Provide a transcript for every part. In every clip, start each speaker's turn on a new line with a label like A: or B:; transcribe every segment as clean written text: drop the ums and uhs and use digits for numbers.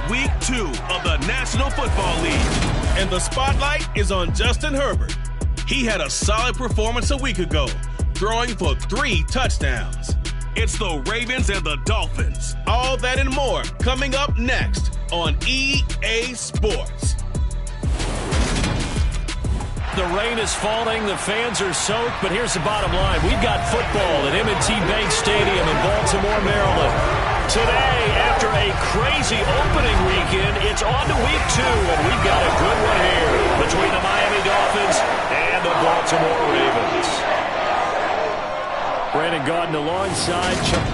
A: Week 2 of the National Football League, and the spotlight is on Justin Herbert. He had a solid performance a week ago, throwing for 3 touchdowns. It's the Ravens and the Dolphins. All that and more coming up next on EA Sports.
B: The rain is falling, the fans are soaked, but here's the bottom line. We've got football at M&T Bank Stadium in Baltimore, Maryland. Today, after a crazy opening weekend, it's on to week 2, and we've got a good one here between the Miami Dolphins and the Baltimore Ravens. Brandon Gaudin alongside Chuck.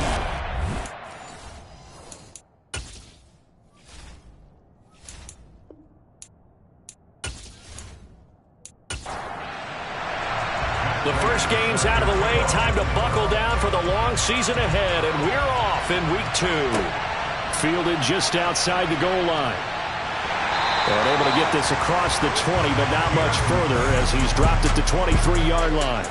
B: The first game's out of the way. Time to buckle down for the long season ahead, and we're off in week 2. Fielded just outside the goal line. And able to get this across the 20, but not much further as he's dropped at the 23-yard line.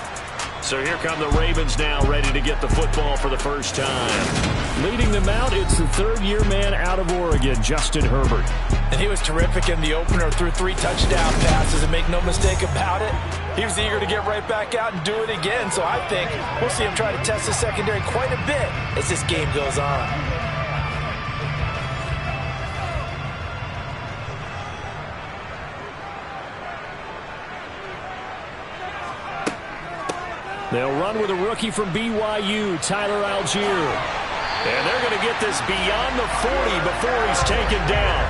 B: So here come the Ravens now, ready to get the football for the first time. Leading them out, it's the third-year man out of Oregon, Justin Herbert.
C: And he was terrific in the opener, threw 3 touchdown passes, and make no mistake about it, he was eager to get right back out and do it again. So I think we'll see him try to test the secondary quite a bit as this game goes on.
B: They'll run with a rookie from BYU, Tyler Algier. And they're going to get this beyond the 40 before he's taken down.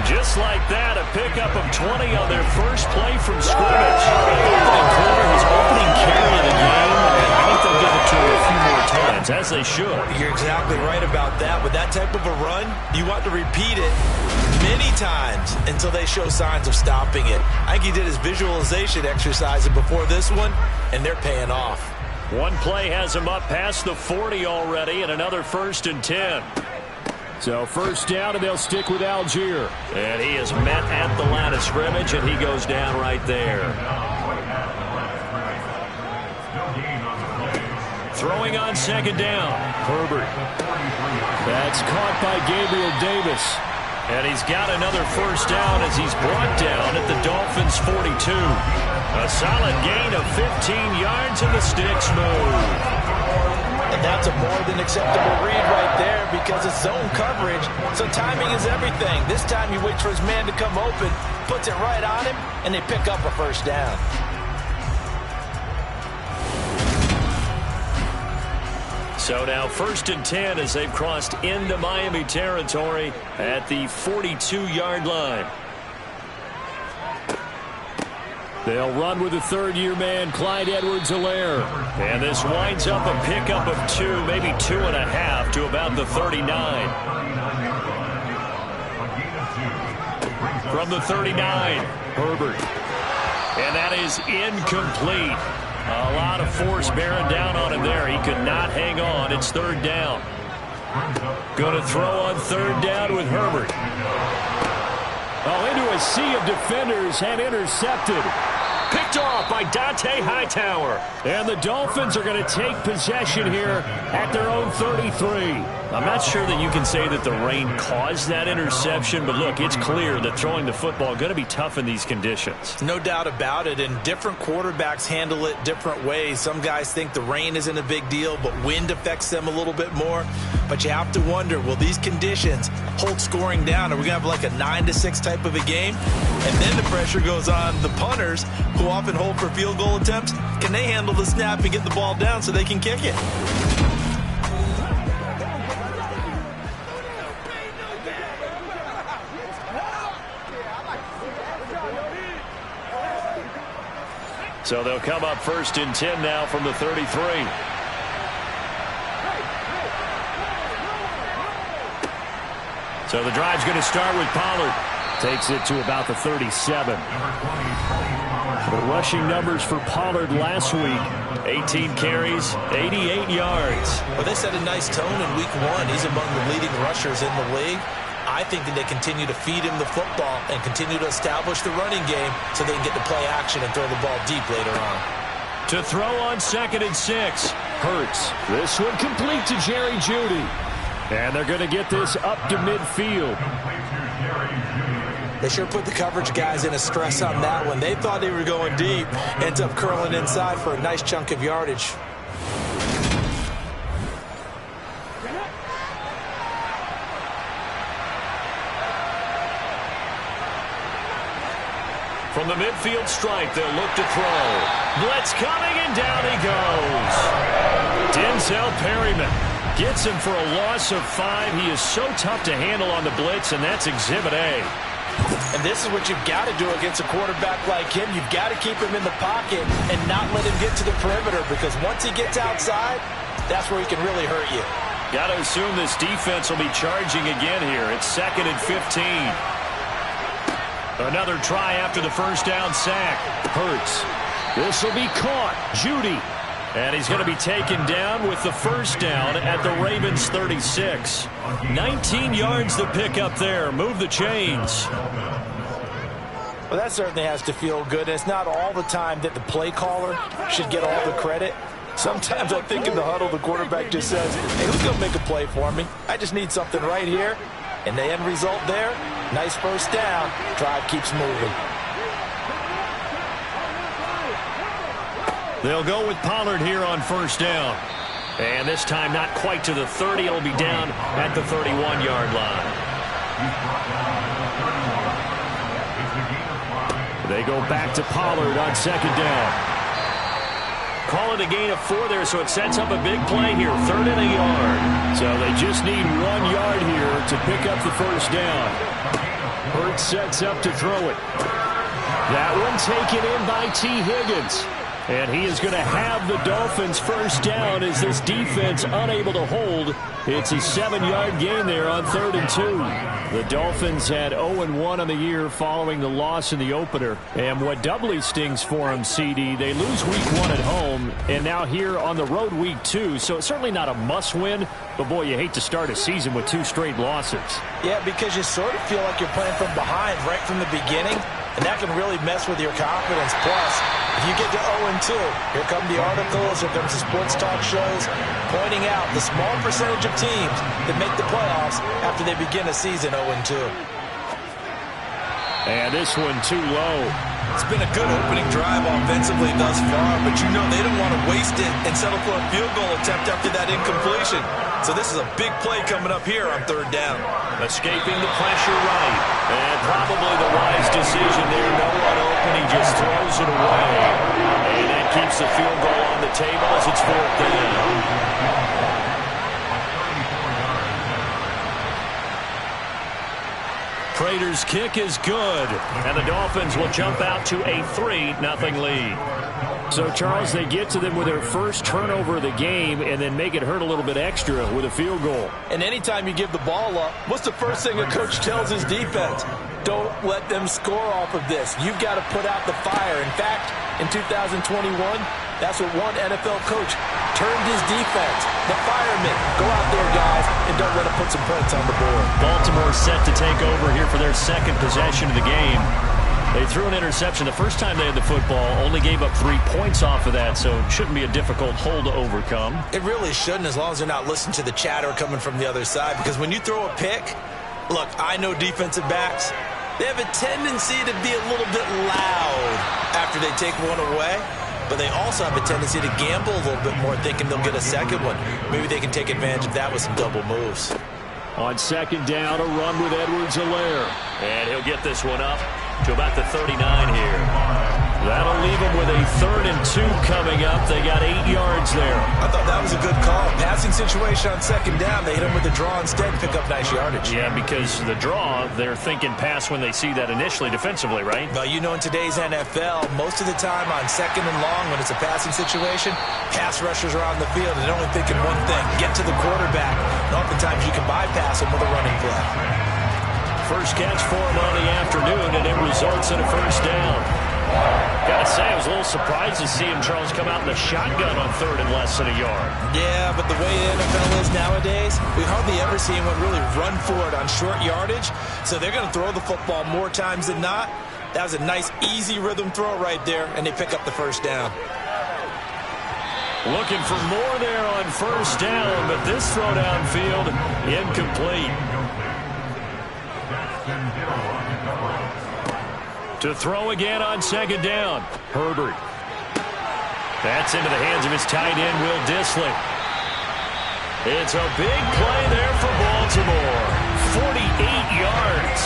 B: Just like that, a pickup of 20 on their first play from scrimmage. Opening quarter, his opening carry of the game, and I think they'll give it to him a few more times, as they should.
C: You're exactly right about that. With that type of a run, you want to repeat it many times until they show signs of stopping it. I think he did his visualization exercise before this one, and they're paying off.
B: One play has him up past the 40 already, and another 1st and 10. So first down, and they'll stick with Algier. And he is met at the line of scrimmage, and he goes down right there. Throwing on second down, Herbert. That's caught by Gabriel Davis. And he's got another first down as he's brought down at the Dolphins' 42. A solid gain of 15 yards, and the sticks move.
C: And that's a more than acceptable read right there because it's zone coverage, so timing is everything. This time he waits for his man to come open, puts it right on him, and they pick up a first down.
B: So now 1st and 10 as they've crossed into Miami territory at the 42-yard line. They'll run with the third-year man, Clyde Edwards-Helaire. And this winds up a pickup of 2, maybe 2.5 to about the 39. From the 39, Herbert. And that is incomplete. A lot of force bearing down on him there. He could not hang on. It's 3rd down. Going to throw on 3rd down with Herbert. Oh, into a sea of defenders and intercepted. Picked off by Dante Hightower. And the Dolphins are going to take possession here at their own 33. I'm not sure that you can say that the rain caused that interception, but look, it's clear that throwing the football is going to be tough in these conditions.
C: No doubt about it, and different quarterbacks handle it different ways. Some guys think the rain isn't a big deal, but wind affects them a little bit more. But you have to wonder, will these conditions hold scoring down? Are we going to have like a 9-6 type of a game? And then the pressure goes on the punters, who often hold for field goal attempts. Can they handle the snap and get the ball down so they can kick it?
B: So they'll come up 1st and 10 now from the 33. So the drive's going to start with Pollard. Takes it to about the 37. The rushing numbers for Pollard last week, 18 carries, 88 yards.
C: Well, they set a nice tone in week 1. He's among the leading rushers in the league. I think that they continue to feed him the football and continue to establish the running game so they can get to play action and throw the ball deep later on.
B: To throw on 2nd and 6, Hurts. This one complete to Jerry Jeudy. And they're going to get this up to midfield.
C: They sure put the coverage guys in a stress on that one. They thought they were going deep. Ends up curling inside for a nice chunk of yardage.
B: From the midfield stripe, they'll look to throw. Blitz coming, and down he goes. Denzel Perryman gets him for a loss of 5. He is so tough to handle on the blitz, and that's Exhibit A.
C: And this is what you've got to do against a quarterback like him. You've got to keep him in the pocket and not let him get to the perimeter, because once he gets outside, that's where he can really hurt you.
B: Got to assume this defense will be charging again here. It's 2nd and 15. Another try after the first down sack. Hurts. This will be caught. Judy. And he's going to be taken down with the first down at the Ravens 36. 19 yards to pick up there. Move the chains.
C: Well, that certainly has to feel good. It's not all the time that the play caller should get all the credit. Sometimes I think in the huddle, the quarterback just says, hey, who's going to make a play for me? I just need something right here. And the end result there, nice first down. Drive keeps moving.
B: They'll go with Pollard here on first down. And this time not quite to the 30. It'll be down at the 31-yard line. They go back to Pollard on second down. Call it a gain of 4 there, so it sets up a big play here. 3rd and a yard. So they just need 1 yard here to pick up the first down. Hurts sets up to throw it. That one taken in by T. Higgins. And he is going to have the Dolphins first down as this defense unable to hold. It's a 7-yard gain there on 3rd and 2. The Dolphins had 0-1 on the year following the loss in the opener. And what doubly stings for them, CD, they lose week 1 at home and now here on the road week 2. So it's certainly not a must-win, but boy, you hate to start a season with 2 straight losses.
C: Yeah, because you sort of feel like you're playing from behind right from the beginning. And that can really mess with your confidence. Plus, if you get to 0-2, here come the articles, here comes the sports talk shows, pointing out the small percentage of teams that make the playoffs after they begin a season 0-2.
B: And this one too low.
C: It's been a good opening drive offensively thus far, but you know they don't want to waste it and settle for a field goal attempt after that incompletion. So this is a big play coming up here on 3rd down.
B: Escaping the pressure right. And probably the wise decision there. No one open. He just throws it away. And that keeps the field goal on the table as it's 4th down. Prater's kick is good. And the Dolphins will jump out to a 3-0 lead. So, Charles, they get to them with their first turnover of the game and then make it hurt a little bit extra with a field goal.
C: And anytime you give the ball up, what's the first thing a coach tells his defense? Don't let them score off of this. You've got to put out the fire. In fact, in 2021, that's what one NFL coach termed his defense. The firemen. Go out there, guys, and don't let them put some points on the board.
B: Baltimore set to take over here for their second possession of the game. They threw an interception the first time they had the football, only gave up 3 points off of that, so it shouldn't be a difficult hole to overcome.
C: It really shouldn't, as long as they're not listening to the chatter coming from the other side, because when you throw a pick, look, I know defensive backs, they have a tendency to be a little bit loud after they take one away, but they also have a tendency to gamble a little bit more, thinking they'll get a second one. Maybe they can take advantage of that with some double moves.
B: On second down, a run with Edwards-Helaire. And he'll get this one up to about the 39 here. That'll leave him with a 3rd and 2 coming up. They got 8 yards there.
C: I thought that was a good call. Passing situation on second down. They hit him with the draw instead, pick up nice yardage.
B: Yeah, because the draw, they're thinking pass when they see that initially defensively, right?
C: Well, you know, in today's NFL, most of the time on second and long, when it's a passing situation, pass rushers are on the field and they're only thinking one thing, get to the quarterback. And oftentimes you can bypass him with a running play.
B: First catch for him on the afternoon, and it results in a first down. Gotta say, I was a little surprised to see him, Charles, come out in the shotgun on 3rd and less than a yard.
C: Yeah, but the way the NFL is nowadays, we hardly ever see anyone really run for it on short yardage. So they're going to throw the football more times than not. That was a nice, easy rhythm throw right there, and they pick up the first down.
B: Looking for more there on first down, but this throw downfield incomplete. To throw again on second down. Herbert. That's into the hands of his tight end, Will Dissly. It's a big play there for Baltimore. 48 yards.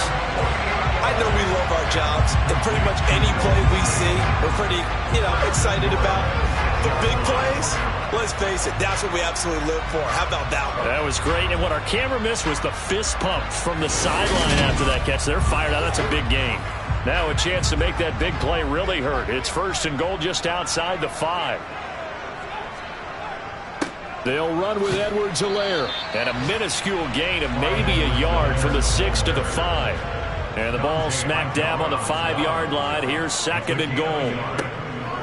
C: I know we love our jobs, and pretty much any play we see, we're pretty, excited about. The big plays, let's face it, that's what we absolutely live for. How about that one?
B: That was great, and what our camera missed was the fist pump from the sideline after that catch. They're fired out. That's a big gain. Now a chance to make that big play really hurt. It's first and goal just outside the 5. They'll run with Edwards-Helaire. And a minuscule gain of maybe a yard from the 6 to the 5. And the ball smack dab on the 5-yard line. Here's second and goal.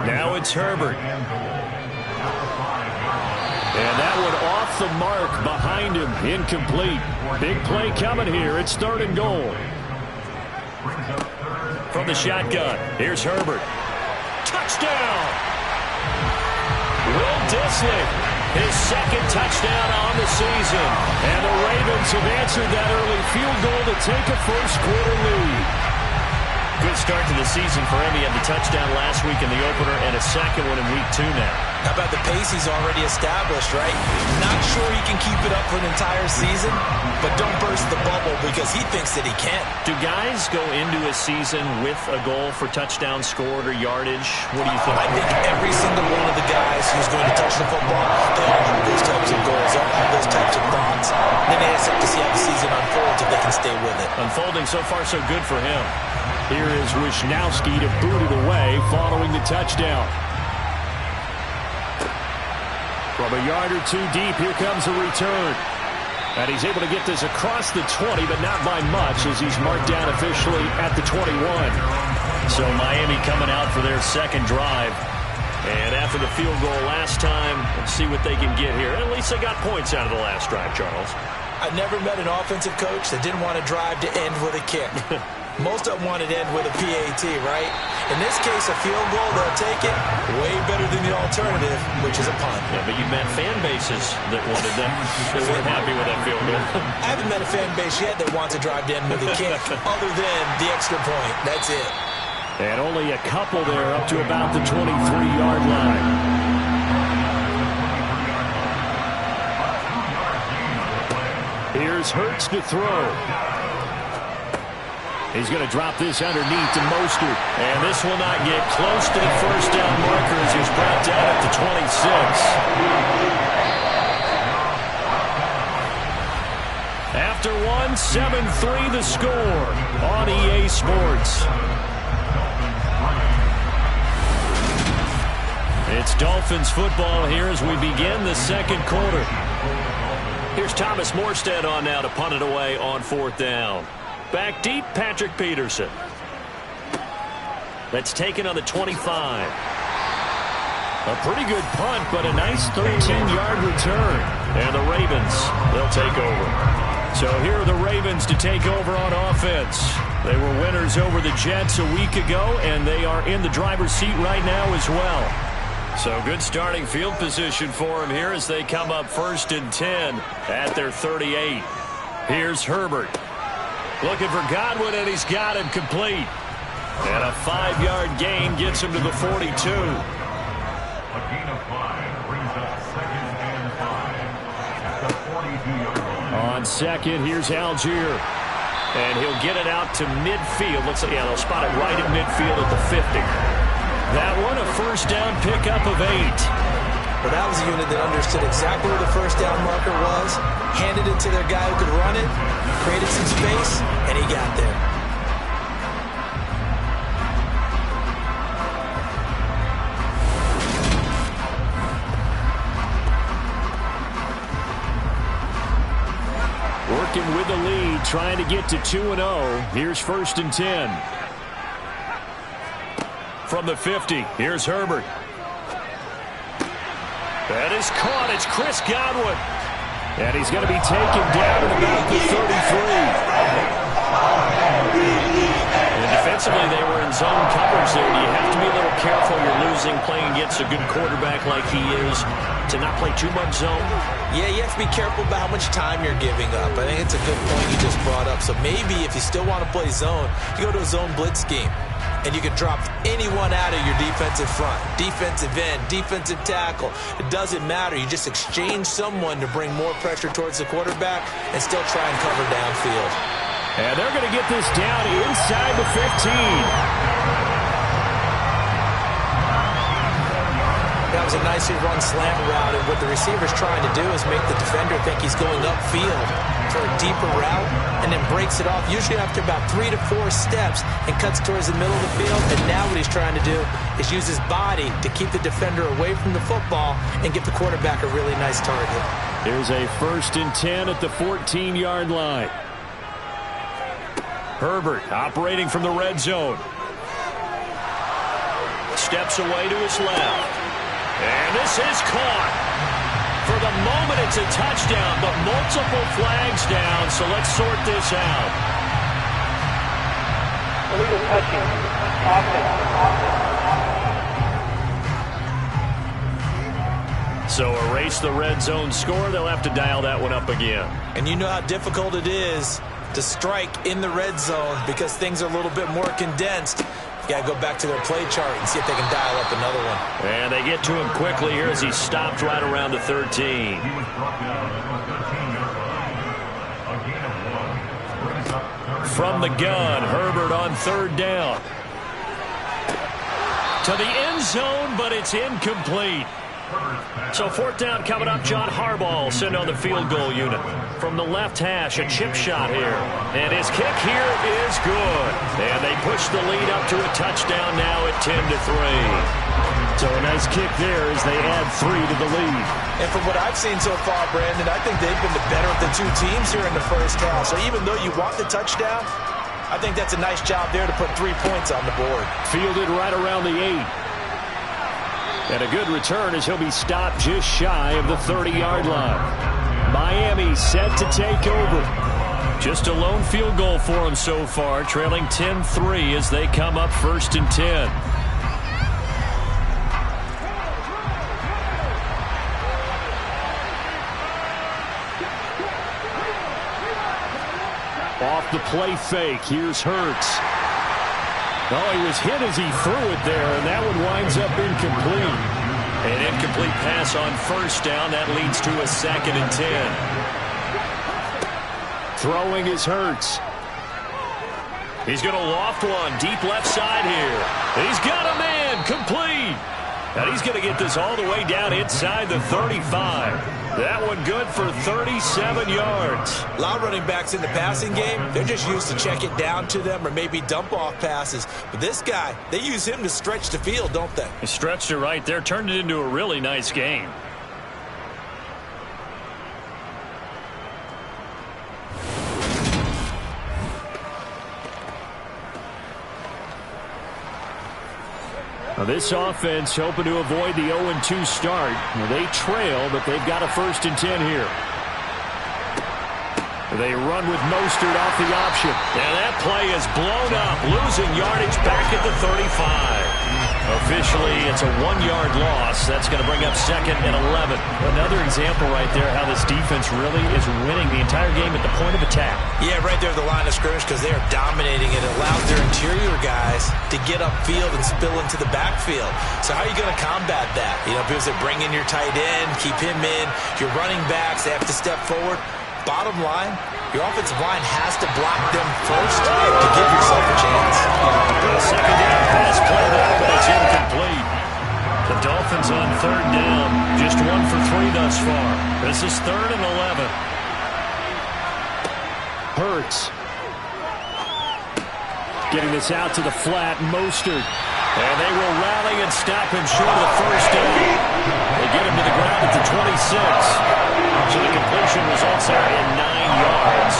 B: Now it's Herbert. And that one off the mark behind him. Incomplete. Big play coming here. It's third and goal. From the shotgun, here's Herbert. Touchdown! Will Dissly, his second touchdown on the season. And the Ravens have answered that early field goal to take a first-quarter lead. Good start to the season for him. He had the touchdown last week in the opener and a second one in week 2 now.
C: How about the pace he's already established, right? Not sure he can keep it up for an entire season, but don't burst the bubble because he thinks that he can.
B: Do guys go into a season with a goal for touchdown scored or yardage? What do you think?
C: I think every single one of the guys who's going to touch the football, they all have those types of goals, they all have those types of thoughts. Then they just have to see how the season unfolds if they can stay with it.
B: Unfolding so far so good for him. Here is Wishnowski to boot it away following the touchdown. From a yard or two deep, here comes a return. And he's able to get this across the 20, but not by much as he's marked down officially at the 21. So Miami coming out for their second drive. And after the field goal last time, let's see what they can get here. At least they got points out of the last drive, Charles.
C: I've never met an offensive coach that didn't want to drive to end with a kick. Most of them wanted to end with a PAT, right? In this case, a field goal, they'll take it. Way better than the alternative, which is a punt.
B: Yeah, but you met fan bases that wanted them. They weren't happy with that field goal.
C: I haven't met a fan base yet that wants to drive to end with a kick, other than the extra point. That's it.
B: And only a couple there up to about the 23-yard line. Here's Hurts to throw. He's going to drop this underneath to Mostert. And this will not get close to the first down marker as he's brought down at the 26. After one, 7-3 the score on EA Sports. It's Dolphins football here as we begin the second quarter. Here's Thomas Morstead on now to punt it away on fourth down. Back deep, Patrick Peterson. That's taken on the 25. A pretty good punt, but a nice 13-yard return. And the Ravens, they'll take over. So here are the Ravens to take over on offense. They were winners over the Jets a week ago, and they are in the driver's seat right now as well. So good starting field position for them here as they come up first and 10 at their 38. Here's Herbert. Looking for Godwin, and he's got him complete. And a 5-yard gain gets him to the 42.
D: A gain of 5 brings up second and 5 at the 42-yard line.
B: On second, here's Algier. And he'll get it out to midfield. Looks like, they'll spot it right at midfield at the 50. That one, a first down pickup of 8.
C: Well, that was a unit that understood exactly where the first down marker was, handed it to their guy who could run it, created some space, and he got there.
B: Working with the lead, trying to get to 2-0. Here's first and 10. From the 50, here's Herbert. That is caught. It's Chris Godwin. And he's going to be taken down at about the 33. And Defensively, they were in zone coverage there. Do you have to be a little careful you're losing playing against a good quarterback like he is to not play too much zone?
C: Yeah, you have to be careful about how much time you're giving up. I think it's a good point you just brought up. So maybe if you still want to play zone, you go to a zone blitz scheme. And you can drop anyone out of your defensive front, defensive end, defensive tackle. It doesn't matter. You just exchange someone to bring more pressure towards the quarterback and still try and cover downfield.
B: And they're going to get this down inside the 15.
C: That was a nicely run slant route, and what the receiver's trying to do is make the defender think he's going upfield for a deeper route and then breaks it off, usually after about 3 to 4 steps, and cuts towards the middle of the field. And now what he's trying to do is use his body to keep the defender away from the football and get the quarterback a really nice target.
B: Here's a 1st and 10 at the 14-yard line. Herbert operating from the red zone. Steps away to his left. And this is caught. For the moment, it's a touchdown, but multiple flags down, so let's sort this out.
E: Illegal touching.
B: So erase the red zone score. They'll have to dial that one up again.
C: And you know how difficult it is to strike in the red zone because things are a little bit more condensed. You got to go back to their play chart and see if they can dial up another one.
B: And they get to him quickly here as he stopped right around the 13.
D: He was brought down at the 13-yard line. A gain of 1. Brings up third
B: From the
D: down.
B: gun, Herbert on 3rd down. To the end zone, but it's incomplete. So 4th down coming up. John Harbaugh sent on the field goal unit. From the left hash, a chip shot here. And his kick here is good. And they push the lead up to a touchdown now at 10-3. So a nice kick there as they add 3 to the lead.
C: And from what I've seen so far, Brandon, I think they've been the better of the two teams here in the first half. So even though you want the touchdown, I think that's a nice job there to put 3 points on the board.
B: Fielded right around the 8. And a good return as he'll be stopped just shy of the 30-yard line. Miami set to take over. Just a lone field goal for them so far, trailing 10-3 as they come up 1st and 10. Off the play fake, here's Hurts. Oh, he was hit as he threw it there, and that one winds up incomplete. An incomplete pass on 1st down. That leads to a 2nd and 10. Throwing is Hurts. He's going to loft one deep left side here. He's got a man, complete. And he's going to get this all the way down inside the 35. That one good for 37 yards.
C: A lot of running backs in the passing game, they're just used to check it down to them or maybe dump off passes. But this guy, they use him to stretch the field, don't they?
B: He stretched it right there, turned it into a really nice game. Now this offense hoping to avoid the 0-2 start. Now they trail, but they've got a 1st and 10 here. They run with Mostert off the option. And that play is blown up, losing yardage back at the 35. Officially, it's a 1-yard loss. That's going to bring up 2nd and 11. Another example right there how this defense really is winning the entire game at the point of attack.
C: Yeah, right there at the line of scrimmage because they are dominating it. It allows their interior guys to get upfield and spill into the backfield. So how are you going to combat that? You know, because they bring in your tight end, keep him in. Your running backs, they have to step forward. Bottom line, your offensive line has to block them first to give yourself a chance.
B: A 2nd down pass play there, but it's incomplete. The Dolphins on 3rd down. Just 1 for 3 thus far. This is 3rd and 11. Hurts. Getting this out to the flat, Mostert. And they will rally and stop him short of the 1st down. They get him to the ground at the 26. So the completion results there in 9 yards.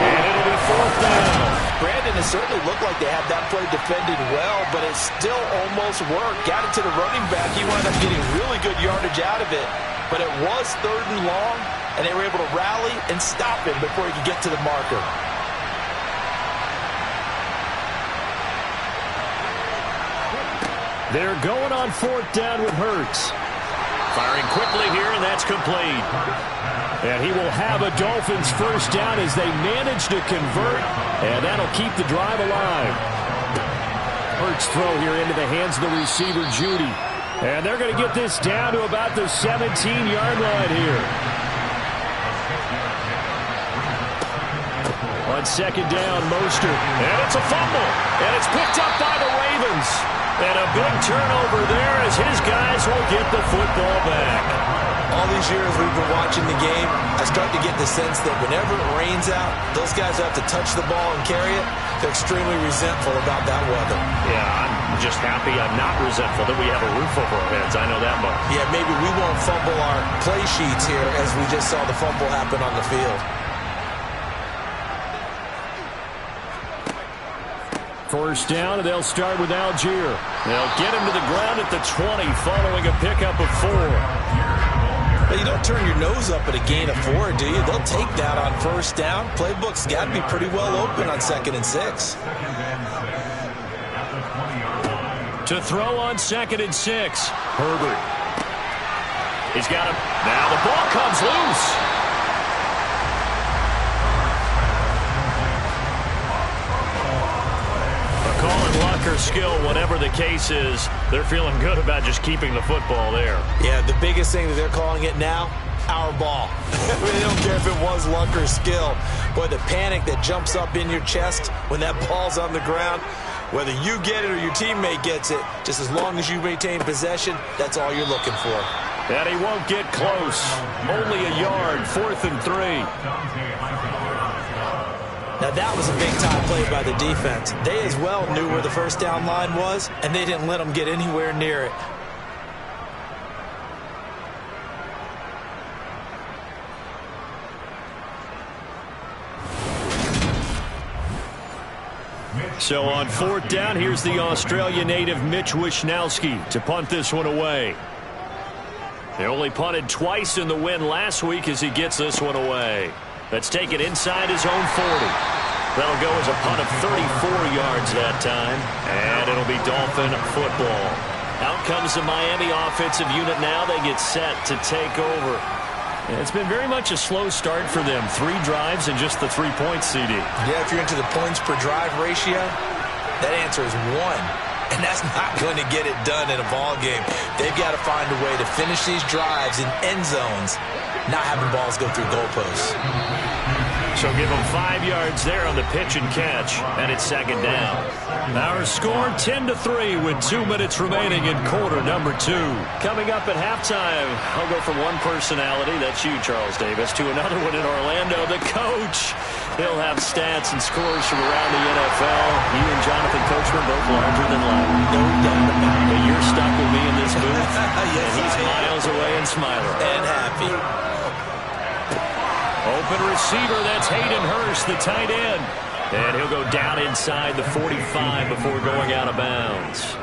B: And it'll be 4th down.
C: Brandon, it certainly looked like they had that play defended well, but it still almost worked. Got it to the running back. He wound up getting really good yardage out of it. But it was 3rd and long, and they were able to rally and stop him before he could get to the marker.
B: They're going on 4th down with Hurts. Firing quickly here, and that's complete. And he will have a Dolphins first down as they manage to convert, and that'll keep the drive alive. Hurts throw here into the hands of the receiver, Judy. And they're going to get this down to about the 17-yard line here. On 2nd down, Mostert. And it's a fumble. And it's picked up by the Ravens. And a big turnover there as his guys will get the football back.
C: All these years we've been watching the game, I start to get the sense that whenever it rains out, those guys who have to touch the ball and carry it, they're extremely resentful about that weather.
B: Yeah, I'm just happy I'm not resentful that we have a roof over our heads. I know that much.
C: Yeah, maybe we won't fumble our play sheets here as we just saw the fumble happen on the field.
B: First down, and they'll start with Algier. They'll get him to the ground at the 20 following a pickup of 4.
C: Well, you don't turn your nose up at a gain of 4, do you? They'll take that on first down. Playbook's got to be pretty well open on 2nd and 6.
B: To throw on 2nd and 6. Herbert. He's got him. Now the ball comes loose. Luck or skill, whatever the case is, they're feeling good about just keeping the football there.
C: Yeah, the biggest thing that they're calling it now, our ball. They don't care if it was luck or skill. Boy, the panic that jumps up in your chest when that ball's on the ground, whether you get it or your teammate gets it, just as long as you maintain possession, that's all you're looking for.
B: And he won't get close. Only a yard, 4th and 3.
C: Now that was a big-time play by the defense. They as well knew where the first down line was, and they didn't let them get anywhere near it.
B: So on 4th down, here's the Australia native Mitch Wishnowsky to punt this one away. They only punted twice in the win last week as he gets this one away. That's taken inside his own 40. That'll go as a punt of 34 yards that time. And it'll be Dolphin football. Out comes the Miami offensive unit now. They get set to take over. And it's been very much a slow start for them. 3 drives and just the 3 points, CD.
C: Yeah, if you're into the points per drive ratio, that answer is 1. And that's not going to get it done in a ball game. They've got to find a way to finish these drives in end zones, not having balls go through goalposts.
B: So give them 5 yards there on the pitch and catch, and it's 2nd down. Our score 10-3 with 2 minutes remaining in quarter number 2. Coming up at halftime, I'll go from one personality, that's you, Charles Davis, to another one in Orlando, the coach. He'll have stats and scores from around the NFL. You and Jonathan Coachman both larger than life.
C: No doubt about it.
B: But you're stuck with me in this booth,
C: Yes,
B: and he's miles away and smiling.
C: And happy.
B: Open receiver, that's Hayden Hurst, the tight end. And he'll go down inside the 45 before going out of bounds.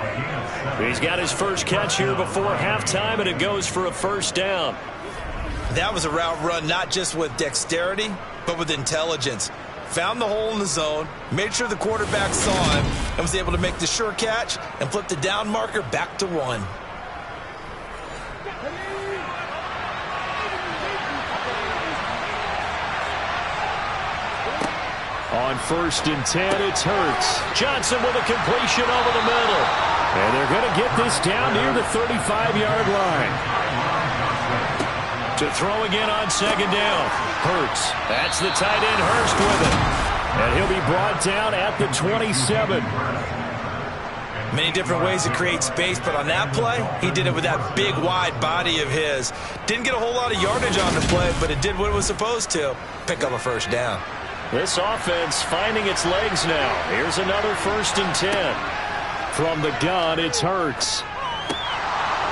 B: He's got his first catch here before halftime, and it goes for a first down.
C: That was a route run not just with dexterity, but with intelligence. Found the hole in the zone, made sure the quarterback saw him, and was able to make the sure catch and flip the down marker back to 1.
B: On 1st and 10, it's Hurts. Johnson with a completion over the middle. And they're going to get this down near the 35-yard line. To throw again on 2nd down. Hurts. That's the tight end Hurst with it. And he'll be brought down at the 27.
C: Many different ways to create space, but on that play, he did it with that big, wide body of his. Didn't get a whole lot of yardage on the play, but it did what it was supposed to. Pick up a first down.
B: This offense finding its legs now. Here's another 1st and 10. From the gun, it's Hurts.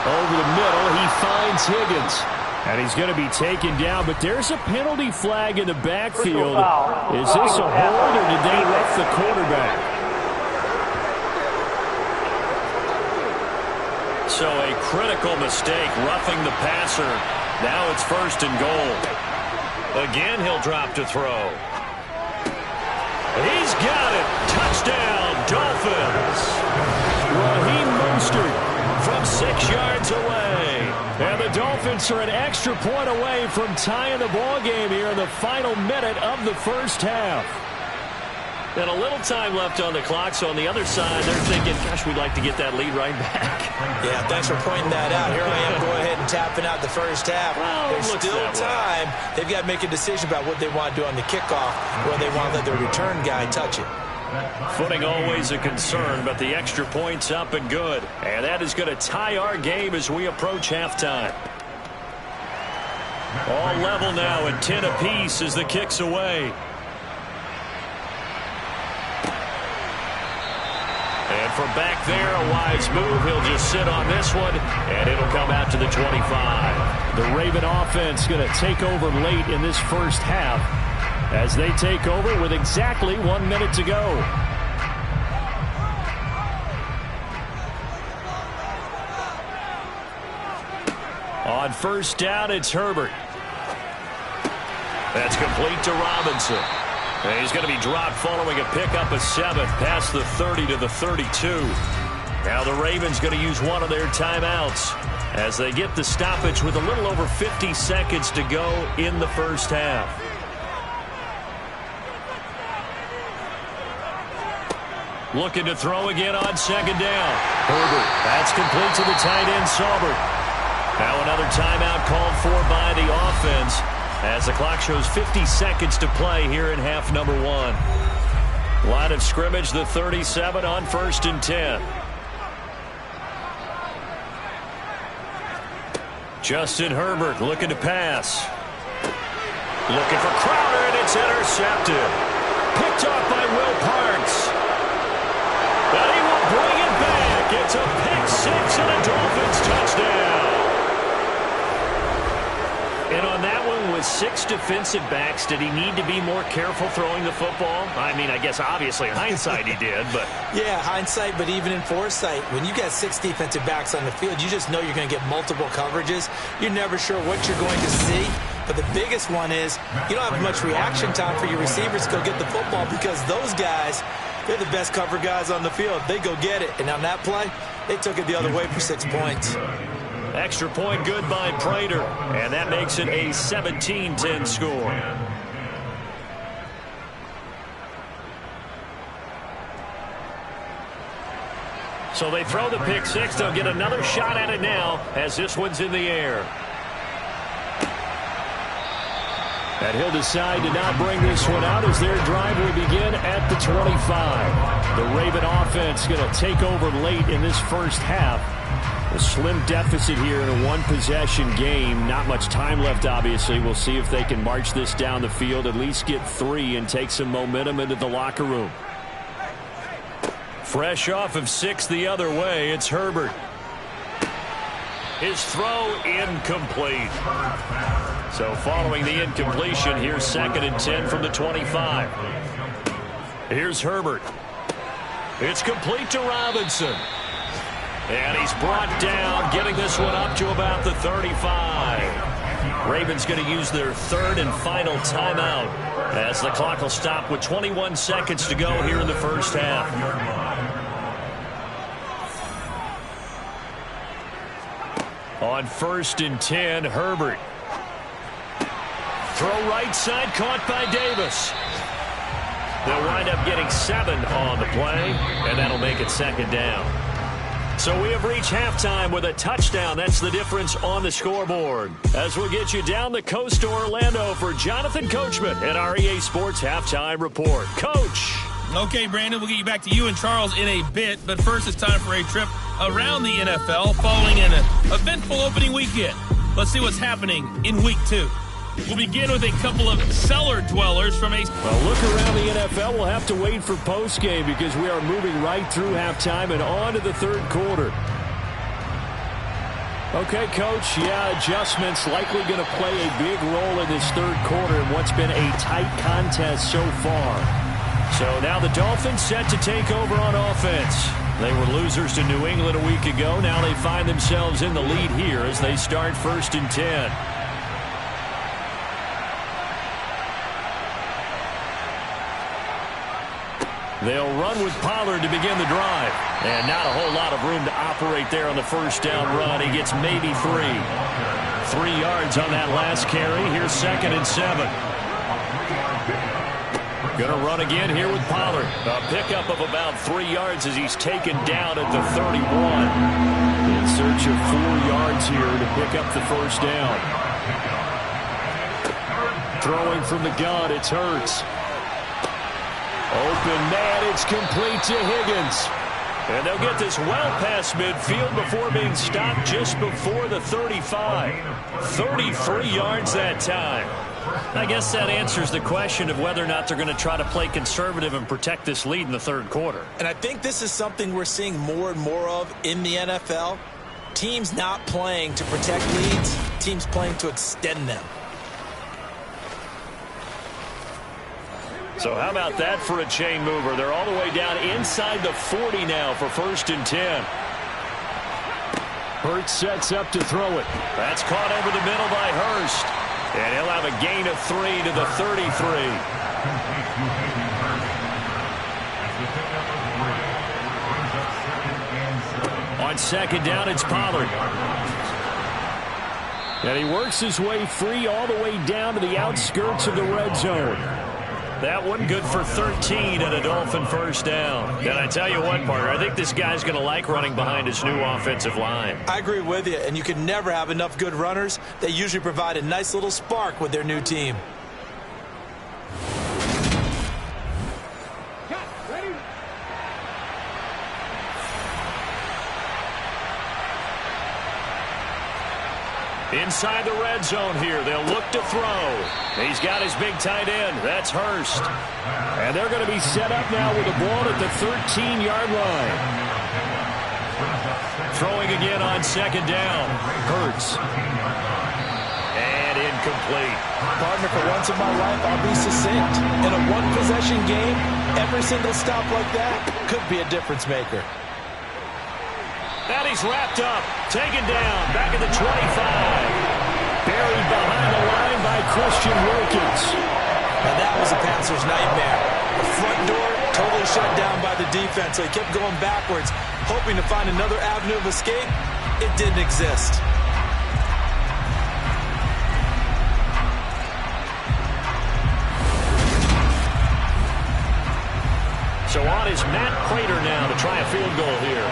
B: Over the middle, he finds Higgins. And he's going to be taken down, but there's a penalty flag in the backfield. Is this a hold, or did they rough the quarterback? So a critical mistake, roughing the passer. Now it's 1st and goal. Again, he'll drop to throw. He's got it. Touchdown, Dolphins. Raheem Mostert from 6 yards away. And the Dolphins are an extra point away from tying the ball game here in the final minute of the first half. And a little time left on the clock, so on the other side, they're thinking, gosh, we'd like to get that lead right back.
C: Yeah, thanks for pointing that out. Here I am, go ahead and tapping out the first half.
B: Well,
C: there's still time. They've got to make a decision about what they want to do on the kickoff, or they want to let their return guy touch it.
B: Footing always a concern, but the extra point's up and good. And that is going to tie our game as we approach halftime. All level now at 10 apiece as the kick's away. And from back there, a wise move. He'll just sit on this one, and it'll come out to the 25. The Raven offense going to take over late in this first half as they take over with exactly 1 minute to go. On first down, it's Herbert. That's complete to Robinson. And he's going to be dropped following a pickup of 7 past the 30 to the 32. Now the Ravens going to use one of their timeouts as they get the stoppage with a little over 50 seconds to go in the first half. Looking to throw again on second down. Herbert. That's complete to the tight end, Saubert. Now another timeout called for by the offense as the clock shows 50 seconds to play here in half number 1. Line of scrimmage, the 37 on first and 10. Justin Herbert looking to pass. Looking for Crowder, and it's intercepted. Picked off by Will Parks. But he will bring it back. It's a pick 6 and a Dolphins touchdown. And on that one, with 6 defensive backs, did he need to be more careful throwing the football? I mean, I guess obviously in hindsight he did, but...
C: Yeah, hindsight, but even in foresight, when you got 6 defensive backs on the field, you just know you're going to get multiple coverages. You're never sure what you're going to see. But the biggest one is you don't have much reaction time for your receivers to go get the football because those guys, they're the best cover guys on the field. They go get it. And on that play, they took it the other way for 6 points.
B: Extra point good by Prater, and that makes it a 17-10 score. So they throw the pick 6. They'll get another shot at it now as this one's in the air. And he'll decide to not bring this one out as their drive will begin at the 25. The Raven offense going to take over late in this first half. A slim deficit here in a one-possession game. Not much time left, obviously. We'll see if they can march this down the field, at least get 3 and take some momentum into the locker room. Fresh off of 6 the other way, it's Herbert. His throw incomplete. So following the incompletion, here's 2nd and 10 from the 25. Here's Herbert. It's complete to Robinson. And he's brought down, getting this one up to about the 35. Ravens going to use their 3rd and final timeout as the clock will stop with 21 seconds to go here in the first half. On 1st and 10, Herbert. Throw right side, caught by Davis. They'll wind up getting 7 on the play, and that'll make it 2nd down. So we have reached halftime with a touchdown. That's the difference on the scoreboard. As we'll get you down the coast to Orlando for Jonathan Coachman at our EA Sports Halftime Report. Coach.
A: Okay, Brandon, we'll get you back to you and Charles in a bit. But first, it's time for a trip around the NFL following an eventful opening weekend. Let's see what's happening in Week 2. We'll begin with a couple of cellar dwellers from a...
B: Well, look around the NFL. We'll have to wait for postgame because we are moving right through halftime and on to the 3rd quarter. Okay, Coach, yeah, adjustments likely going to play a big role in this 3rd quarter in what's been a tight contest so far. So now the Dolphins set to take over on offense. They were losers to New England a week ago. Now they find themselves in the lead here as they start 1st and 10. They'll run with Pollard to begin the drive. And not a whole lot of room to operate there on the first down run. He gets maybe 3. 3 yards on that last carry. Here's 2nd and 7. Going to run again here with Pollard. A pickup of about 3 yards as he's taken down at the 31. In search of 4 yards here to pick up the first down. Throwing from the gun, it's Hurts. Open man, it's complete to Higgins. And they'll get this well past midfield before being stopped just before the 35. 33 yards that time. I guess that answers the question of whether or not they're going to try to play conservative and protect this lead in the third quarter.
C: And I think this is something we're seeing more and more of in the NFL. Teams not playing to protect leads, teams playing to extend them.
B: So how about that for a chain mover? They're all the way down inside the 40 now for 1st and 10. Hurts sets up to throw it. That's caught over the middle by Hurst. And he'll have a gain of 3 to the 33. On 2nd down, it's Pollard. And he works his way free all the way down to the outskirts of the red zone. That one good for 13 and a Dolphin 1st down. And I tell you what, partner, I think this guy's going to like running behind his new offensive line.
C: I agree with you, and you can never have enough good runners. They usually provide a nice little spark with their new team.
B: Inside the red zone here, they'll look to throw. He's got his big tight end. That's Hurst. And they're going to be set up now with the ball at the 13-yard line. Throwing again on 2nd down. Hurts. And incomplete.
C: Partner, for once in my life, I'll be succinct. In a one-possession game, every single stop like that could be a difference maker.
B: And he's wrapped up, taken down, back at the 25. Buried behind the line by Christian Wilkins.
C: Now that was a passer's nightmare. The front door totally shut down by the defense, so he kept going backwards, hoping to find another avenue of escape. It didn't exist.
B: So on is Matt Prater now to try a field goal here.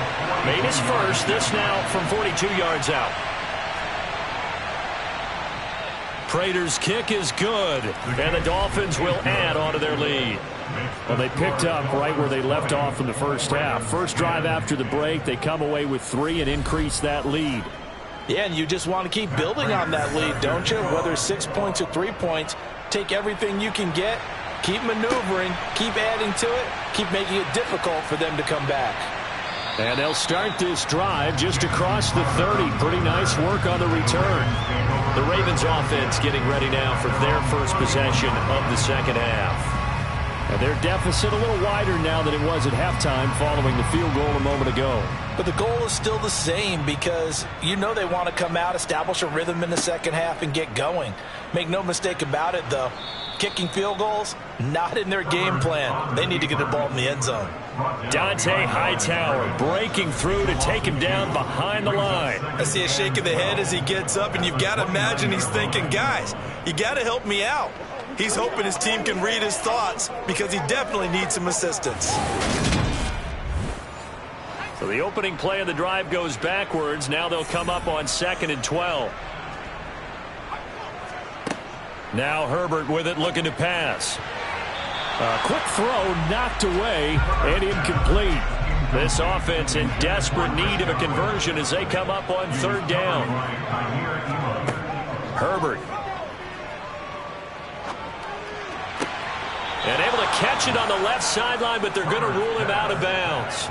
B: Made his first, this now from 42 yards out. Prater's kick is good, and the Dolphins will add on to their lead. Well, they picked up right where they left off in the first half. First drive after the break, they come away with 3 and increase that lead.
C: Yeah, and you just want to keep building on that lead, don't you? Whether 6 points or 3 points, take everything you can get. Keep maneuvering, keep adding to it, keep making it difficult for them to come back.
B: And they'll start this drive just across the 30. Pretty nice work on the return. The Ravens offense getting ready now for their first possession of the second half. And their deficit a little wider now than it was at halftime following the field goal a moment ago.
C: But the goal is still the same because you know they want to come out, establish a rhythm in the second half, and get going. Make no mistake about it, though. Kicking field goals, not in their game plan. They need to get the ball in the end zone.
B: Dont'a Hightower breaking through to take him down behind the line.
C: I see a shake of the head as he gets up, and you've got to imagine he's thinking, guys, you got to help me out. He's hoping his team can read his thoughts because he definitely needs some assistance.
B: So the opening play of the drive goes backwards. Now they'll come up on 2nd and 12. Now Herbert with it, looking to pass. A quick throw knocked away and incomplete. This offense in desperate need of a conversion as they come up on 3rd down. Herbert. And able to catch it on the left sideline, but they're going to rule him out of bounds.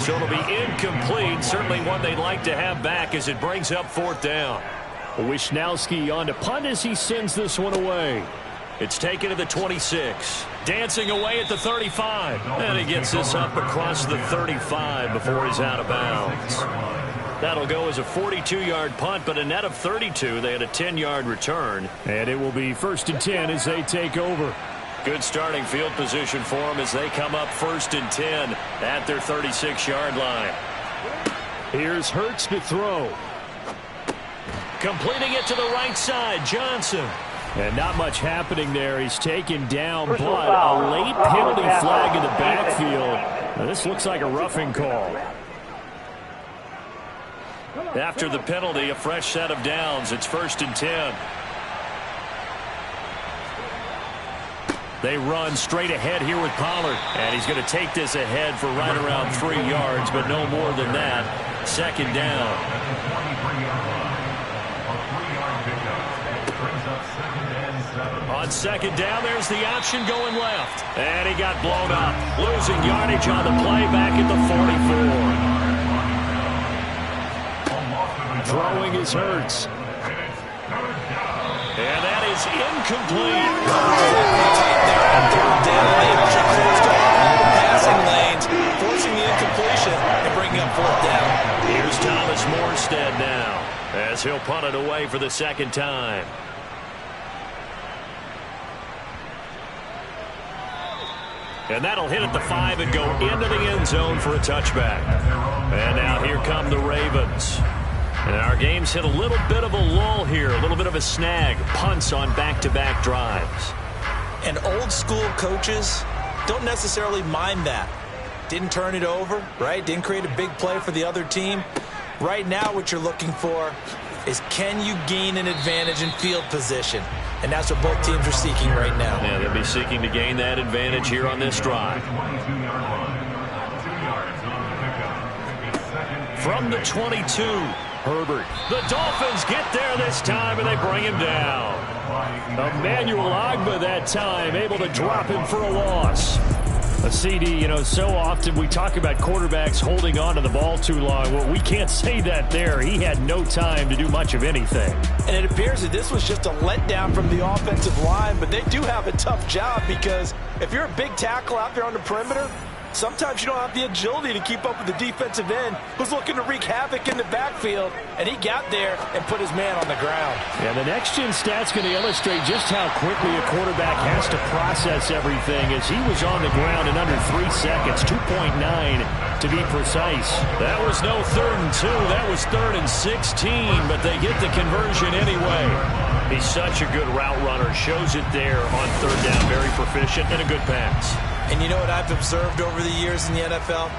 B: So it'll be incomplete. Certainly one they'd like to have back as it brings up 4th down. Wishnowski on to punt as he sends this one away. It's taken to the 26. Dancing away at the 35. And he gets this up across the 35 before he's out of bounds. That'll go as a 42-yard punt, but a net of 32. They had a 10-yard return. And it will be 1st and 10 as they take over. Good starting field position for them as they come up 1st and 10 at their 36-yard line. Here's Hurts to throw. Completing it to the right side, Johnson. And not much happening there. He's taken down, but a late penalty flag in the backfield. Now, this looks like a roughing call. After the penalty, a fresh set of downs. It's 1st and 10. They run straight ahead here with Pollard. And he's going to take this ahead for right around 3 yards, but no more than that. 2nd down. On 2nd down, there's the option going left. And he got blown up. Losing yardage on the play back at the 44. Throwing is Hurts. And that is incomplete.
C: There on 3rd down, they actually closed off all the passing lanes, forcing the incompletion and bringing up 4th down.
B: Here's Thomas Morstead now as he'll punt it away for the 2nd time. And that'll hit at the 5 and go into the end zone for a touchback. And now here come the Ravens. And our game's hit a little bit of a lull here, a little bit of a snag. Punts on back-to-back drives.
C: And old school coaches don't necessarily mind that. Didn't turn it over, right? Didn't create a big play for the other team. Right now what you're looking for is, can you gain an advantage in field position? And that's what both teams are seeking right now.
B: Yeah, they'll be seeking to gain that advantage here on this drive. From the 22, Herbert. The Dolphins get there this time, and they bring him down. Emmanuel Ogbah that time, able to drop him for a loss. A CD, so often we talk about quarterbacks holding on to the ball too long. Well, we can't say that there. He had no time to do much of anything.
C: And it appears that this was just a letdown from the offensive line, but they do have a tough job because if you're a big tackle out there on the perimeter, sometimes you don't have the agility to keep up with the defensive end who's looking to wreak havoc in the backfield, and he got there and put his man on the ground.
B: Yeah, the next-gen stat's going to illustrate just how quickly a quarterback has to process everything as he was on the ground in under 3 seconds, 2.9 to be precise. That was no 3rd and 2. That was 3rd and 16, but they get the conversion anyway. He's such a good route runner. Shows it there on 3rd down. Very proficient and a good pass.
C: And you know what I've observed over the years in the NFL?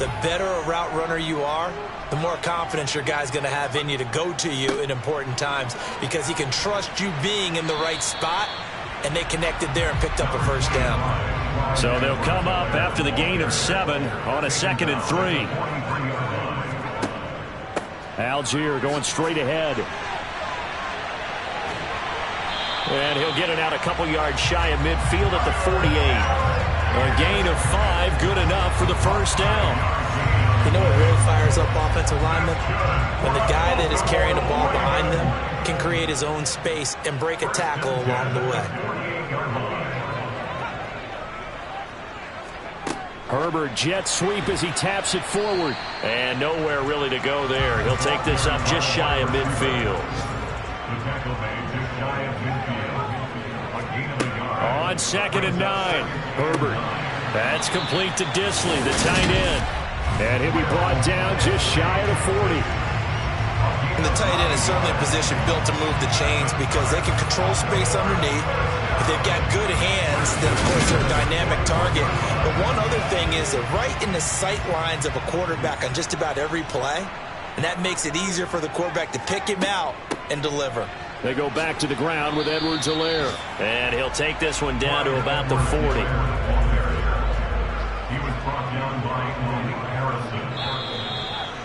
C: The better a route runner you are, the more confidence your guy's going to have in you to go to you in important times because he can trust you being in the right spot, and they connected there and picked up a 1st down.
B: So they'll come up after the gain of 7 on a 2nd and 3. Algier going straight ahead. And he'll get it out a couple yards shy of midfield at the 48. A gain of 5, good enough for the 1st down.
C: You know what really fires up offensive linemen? When the guy that is carrying the ball behind them can create his own space and break a tackle along the way.
B: Herbert jet sweep as he taps it forward. And nowhere really to go there. He'll take this up just shy of midfield. On 2nd and 9, Herbert. That's complete to Disley, the tight end. And he'll be brought down just shy of the 40.
C: And the tight end is certainly a position built to move the chains because they can control space underneath. If they've got good hands, then of course they're a dynamic target. But one other thing is they're right in the sight lines of a quarterback on just about every play. And that makes it easier for the quarterback to pick him out and deliver.
B: They go back to the ground with Edwards-Helaire. And he'll take this one down to about the 40.
D: He was brought down by Harrison.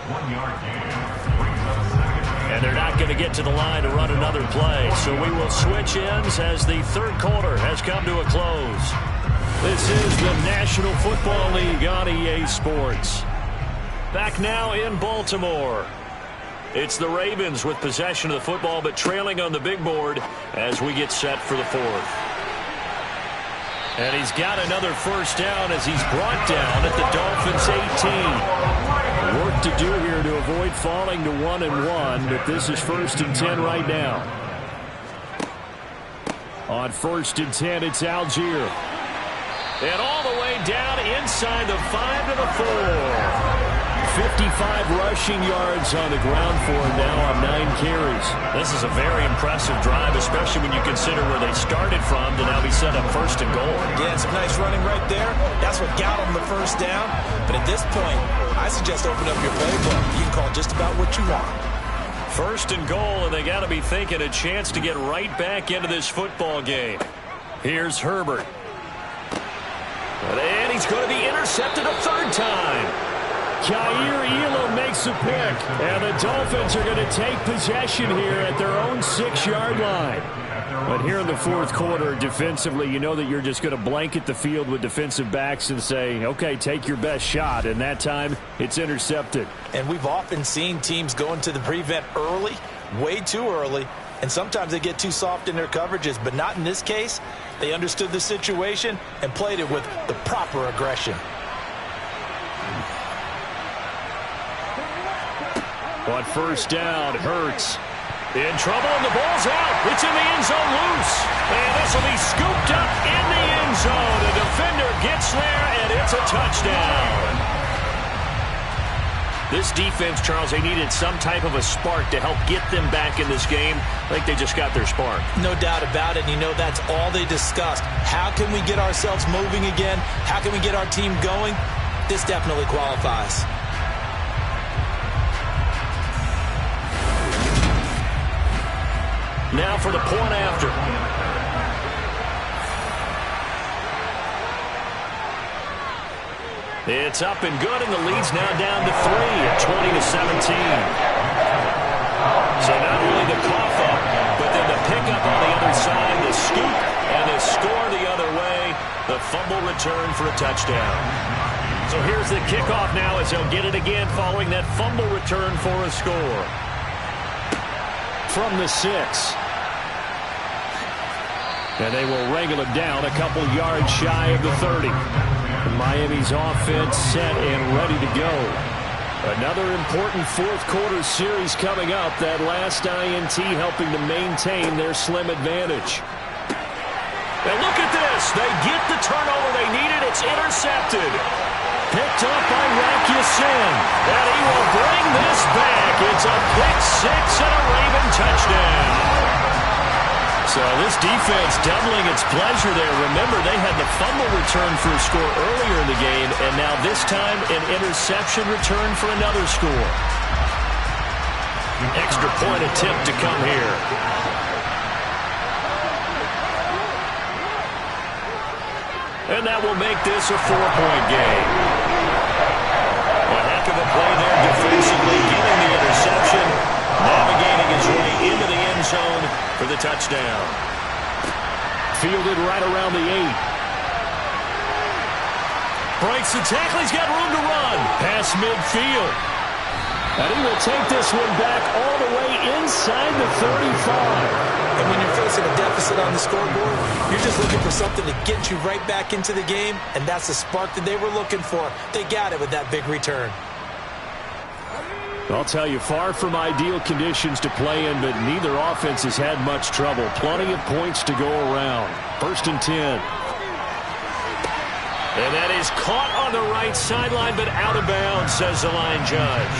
D: 1 yard gain. Brings up 2nd.
B: And they're not going to get to the line to run another play. So we will switch ends as the 3rd quarter has come to a close. This is the National Football League on EA Sports. Back now in Baltimore. It's the Ravens with possession of the football, but trailing on the big board as we get set for the 4th. And he's got another 1st down as he's brought down at the Dolphins' 18. Work to do here to avoid falling to 1-1, but this is 1st and 10 right now. On 1st and 10, it's Algier. And all the way down inside the 5 to the 4. 55 rushing yards on the ground for him now on 9 carries.
E: This is a very impressive drive, especially when you consider where they started from to now be set up 1st and goal.
C: Yeah, some nice running right there. That's what got them the first down. But at this point, I suggest open up your playbook. You can call just about what you want.
B: 1st and goal, and they got to be thinking a chance to get right back into this football game. Here's Herbert. And he's going to be intercepted a 3rd time. Kaiir Elam makes a pick, and the Dolphins are going to take possession here at their own 6-yard line. But here in the 4th quarter, defensively, you know that you're just going to blanket the field with defensive backs and say, okay, take your best shot. And that time, it's intercepted.
C: And we've often seen teams go into the prevent early, way too early, and sometimes they get too soft in their coverages, but not in this case. They understood the situation and played it with the proper aggression.
B: On 1st down, Hurts. In trouble, and the ball's out. It's in the end zone loose. And this will be scooped up in the end zone. The defender gets there, and it's a touchdown.
E: This defense, Charles, they needed some type of a spark to help get them back in this game. I think they just got their spark.
C: No doubt about it. You know, that's all they discussed. How can we get ourselves moving again? How can we get our team going? This definitely qualifies.
B: Now for the point after. It's up and good, and the lead's now down to 3 at 20-17. So not only the cough up, but then the pickup on the other side, the scoop, and the score the other way, the fumble return for a touchdown. So here's the kickoff now as they'll get it again following that fumble return for a score. From the 6. And they will wrangle it down a couple yards shy of the 30. Miami's offense set and ready to go. Another important 4th quarter series coming up. That last INT helping to maintain their slim advantage. And look at this. They get the turnover they needed. It's intercepted. Picked up by Rakisin. And he will bring this back. It's a pick 6 and a Raven touchdown. So this defense doubling its pleasure there. Remember, they had the fumble return for a score earlier in the game, and now this time an interception return for another score. Extra point attempt to come here. And that will make this a 4-point game. A heck of a play there defensively, getting the interception, navigating his way into the end zone for the touchdown. Fielded right around the 8. Breaks the tackle. He's got room to run. Past midfield. And he will take this one back all the way inside the 35.
C: And when you're facing a deficit on the scoreboard, you're just looking for something to get you right back into the game, and that's the spark that they were looking for. They got it with that big return.
B: I'll tell you, far from ideal conditions to play in, but neither offense has had much trouble. Plenty of points to go around. 1st and 10. And that is caught on the right sideline, but out of bounds, says the line judge.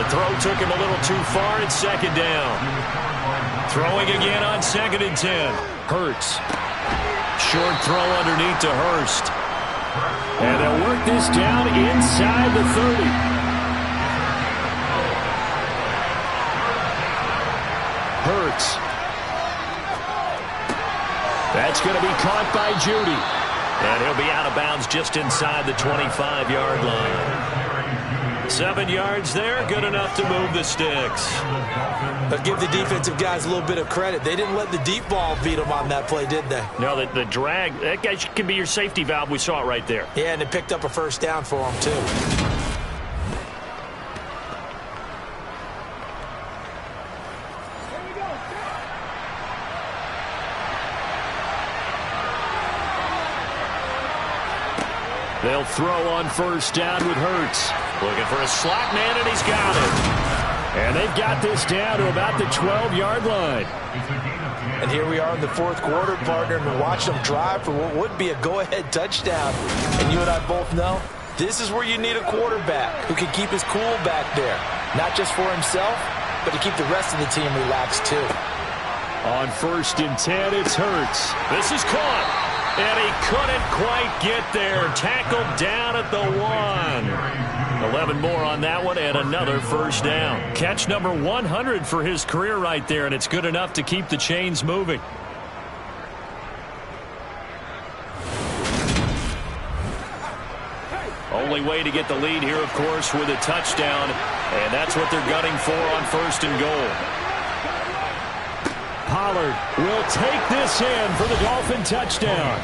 B: The throw took him a little too far. It's 2nd down. Throwing again on 2nd and 10. Hurts. Short throw underneath to Hurst. And they'll work this down inside the 30. Hurts. That's going to be caught by Judy. And he'll be out of bounds just inside the 25-yard line. 7 yards there, good enough to move the sticks.
C: But give the defensive guys a little bit of credit. They didn't let the deep ball beat them on that play, did they?
E: No, the drag, that guy can be your safety valve. We saw it right there.
C: Yeah, and it picked up a 1st down for them, too.
B: They'll throw on 1st down with Hurts.
E: Looking for a slot man, and he's got it.
B: And they've got this down to about the 12-yard line.
C: And here we are in the fourth quarter, partner, and we're watching them drive for what would be a go-ahead touchdown. And you and I both know this is where you need a quarterback who can keep his cool back there. Not just for himself, but to keep the rest of the team relaxed too.
B: On 1st and 10, it's Hurts. This is caught. And he couldn't quite get there. Tackled down at the 1. 11 more on that one and another first down. Catch number 100 for his career right there, and it's good enough to keep the chains moving. Only way to get the lead here, of course, with a touchdown, and that's what they're gunning for on 1st and goal. Pollard will take this in for the Dolphin touchdown.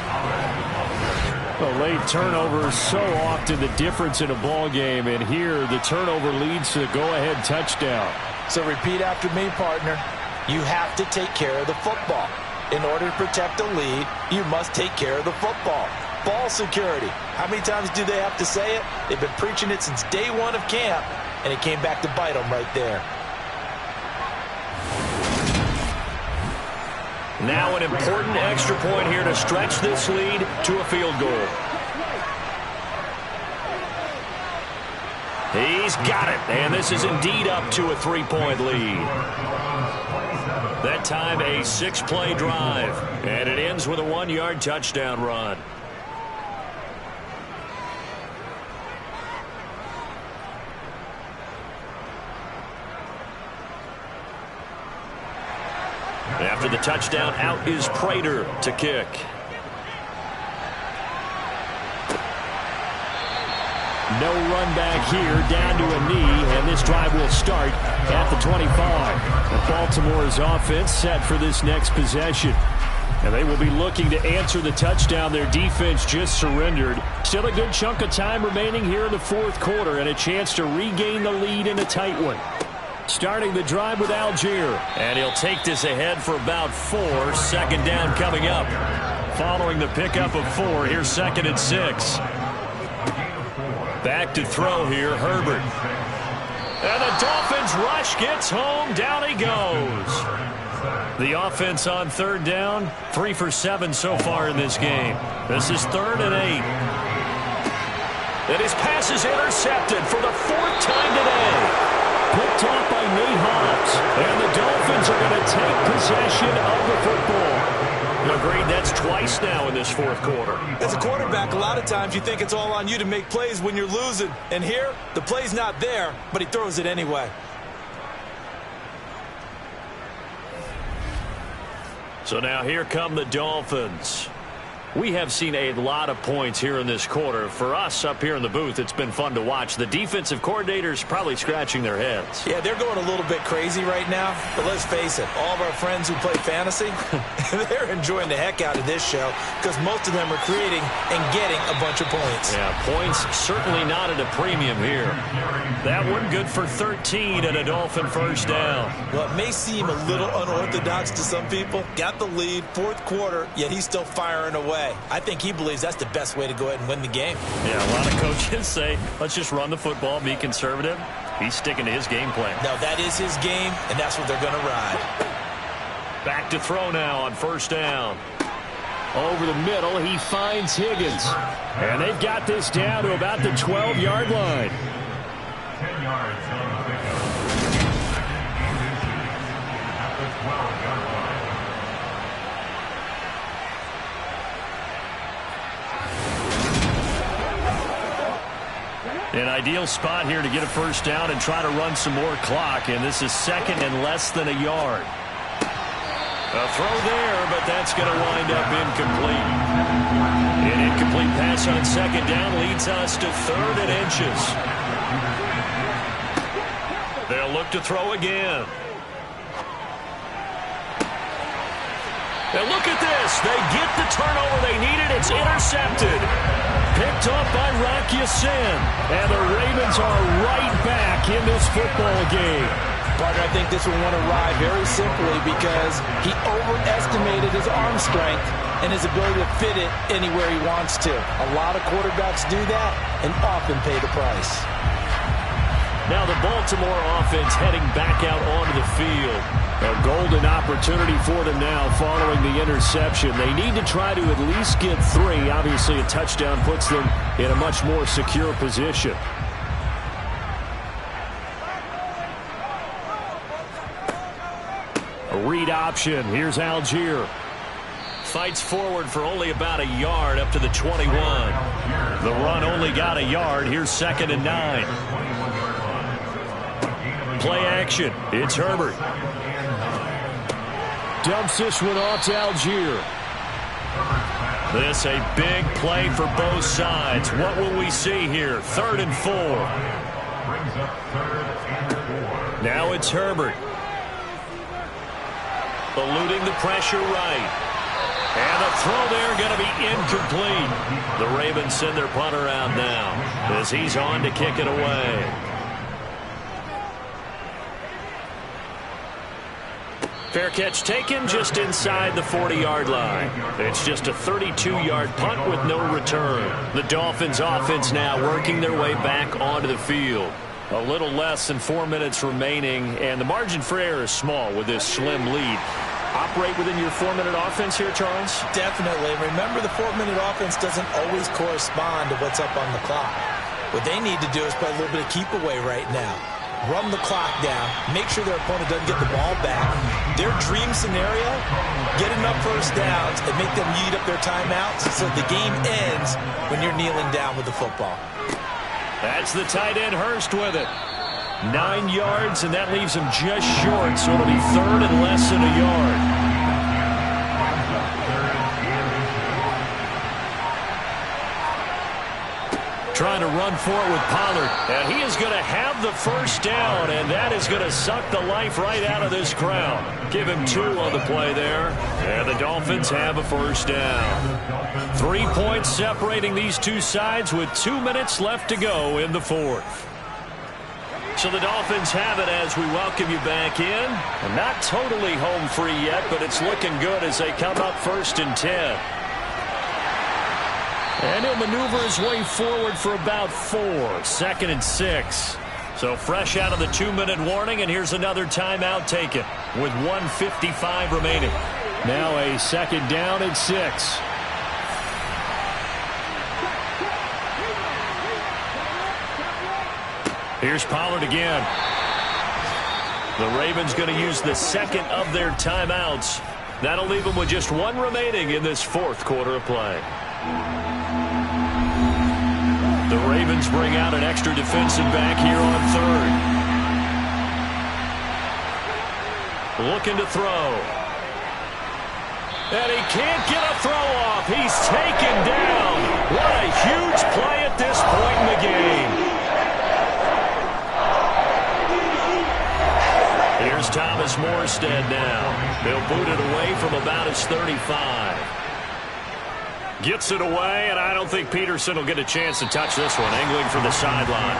B: The late turnover is so often the difference in a ball game, and here the turnover leads to the go-ahead touchdown.
C: So repeat after me, partner. You have to take care of the football. In order to protect a lead, you must take care of the football. Ball security. How many times do they have to say it? They've been preaching it since day one of camp, and it came back to bite them right there.
B: Now an important extra point here to stretch this lead to a field goal. He's got it, and this is indeed up to a 3-point lead. That time a 6-play drive, and it ends with a 1-yard touchdown run. After the touchdown, out is Prater to kick. No run back here, down to a knee, and this drive will start at the 25. Baltimore's offense set for this next possession. And they will be looking to answer the touchdown their defense just surrendered. Still a good chunk of time remaining here in the fourth quarter and a chance to regain the lead in a tight one. Starting the drive with Algier. And he'll take this ahead for about 4. 2nd down coming up. Following the pickup of 4, here's 2nd and 6. Back to throw here, Herbert. And the Dolphins rush gets home. Down he goes. The offense on 3rd down, 3 for 7 so far in this game. This is 3rd and 8. And his pass is intercepted for the 4th time today. Picked off by Nate Hobbs. And the Dolphins are going to take possession of the football. Agreed, that's twice now in this fourth quarter.
C: As a quarterback, a lot of times you think it's all on you to make plays when you're losing. And here, the play's not there, but he throws it anyway.
B: So now here come the Dolphins. We have seen a lot of points here in this quarter. For us up here in the booth, it's been fun to watch. The defensive coordinators probably scratching their heads.
C: Yeah, they're going a little bit crazy right now. But let's face it, all of our friends who play fantasy, they're enjoying the heck out of this show because most of them are creating and getting a bunch of points.
B: Yeah, points certainly not at a premium here. That one good for 13 and a Dolphin first down.
C: Well, it may seem a little unorthodox to some people. Got the lead, fourth quarter, yet he's still firing away. I think he believes that's the best way to go ahead and win the game.
B: Yeah, a lot of coaches say, let's just run the football, be conservative. He's sticking to his game plan.
C: No, that is his game, and that's what they're going to ride.
B: Back to throw now on first down. Over the middle, he finds Higgins. And they've got this down to about the 12-yard line.
D: 10 yards on the pickup. At the 12-yard line.
B: An ideal spot here to get a first down and try to run some more clock. And this is 2nd and less than a yard. A throw there, but that's going to wind up incomplete. An incomplete pass on 2nd down leads us to 3rd and inches. They'll look to throw again. And look at this. They get the turnover they needed. It's intercepted. Picked up by Rock Ya-Sin. And the Ravens are right back in this football game.
C: Partner, I think this one won a ride very simply because he overestimated his arm strength and his ability to fit it anywhere he wants to. A lot of quarterbacks do that and often pay the price.
B: Now the Baltimore offense heading back out onto the field. A golden opportunity for them now following the interception. They need to try to at least get 3. Obviously, a touchdown puts them in a much more secure position. A read option. Here's Algier. Fights forward for only about a yard up to the 21. The run only got a yard. Here's 2nd and 9. Play action. It's Herbert. Dumps this one off to Algier. This a big play for both sides. What will we see here? 3rd and 4. Now it's Herbert. Eluding the pressure right. And the throw there going to be incomplete. The Ravens send their punter out now as he's on to kick it away. Fair catch taken just inside the 40-yard line. It's just a 32-yard punt with no return. The Dolphins offense now working their way back onto the field. A little less than 4 minutes remaining, and the margin for error is small with this slim lead. Operate within your 4-minute offense here, Charles?
C: Definitely. Remember, the 4-minute offense doesn't always correspond to what's up on the clock. What they need to do is play a little bit of keep away right now. Run the clock down. Make sure their opponent doesn't get the ball back. Their dream scenario, get enough first downs and make them eat up their timeouts so the game ends when you're kneeling down with the football.
B: That's the tight end Hurst with it. 9 yards, and that leaves him just short, so it'll be 3rd and less than a yard. Trying to run for it with Pollard, and he is going to have the first down, and that is going to suck the life right out of this crowd. Give him 2 on the play there, and the Dolphins have a first down. 3 points separating these two sides with 2 minutes left to go in the 4th. So the Dolphins have it as we welcome you back in. And not totally home free yet, but it's looking good as they come up 1st and 10. And he'll maneuver his way forward for about 4. 2nd and 6. So fresh out of the 2-minute warning, and here's another timeout taken with 1:55 remaining. Now a 2nd down and 6. Here's Pollard again. The Ravens going to use the 2nd of their timeouts. That'll leave them with just 1 remaining in this 4th quarter of play. The Ravens bring out an extra defensive back here on 3rd. Looking to throw. And he can't get a throw off. He's taken down. What a huge play at this point in the game. Here's Thomas Morstead now. They'll boot it away from about his 35. Gets it away, and I don't think Peterson will get a chance to touch this one, angling for the sideline.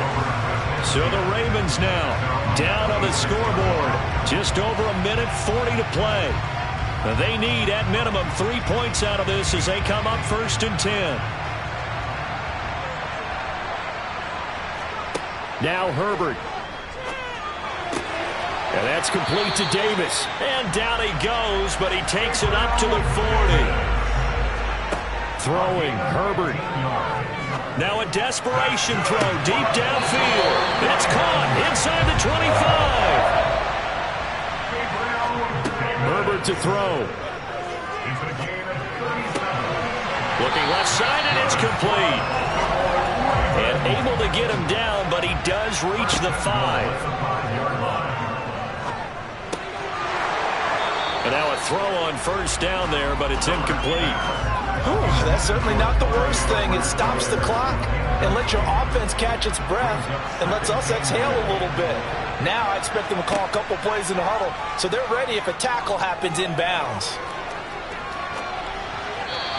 B: So the Ravens now down on the scoreboard. Just over 1:40 to play. They need, at minimum, 3 points out of this as they come up 1st and 10. Now Herbert. And that's complete to Davis. And down he goes, but he takes it up to the 40. Throwing, Herbert. Now a desperation throw deep downfield. It's caught inside the 25. Herbert to throw. Looking left side, and it's complete. And able to get him down, but he does reach the 5. And now a throw on 1st down there, but it's incomplete.
C: Ooh, that's certainly not the worst thing. It stops the clock and lets your offense catch its breath and lets us exhale a little bit. Now I expect them to call a couple plays in the huddle so they're ready if a tackle happens inbounds.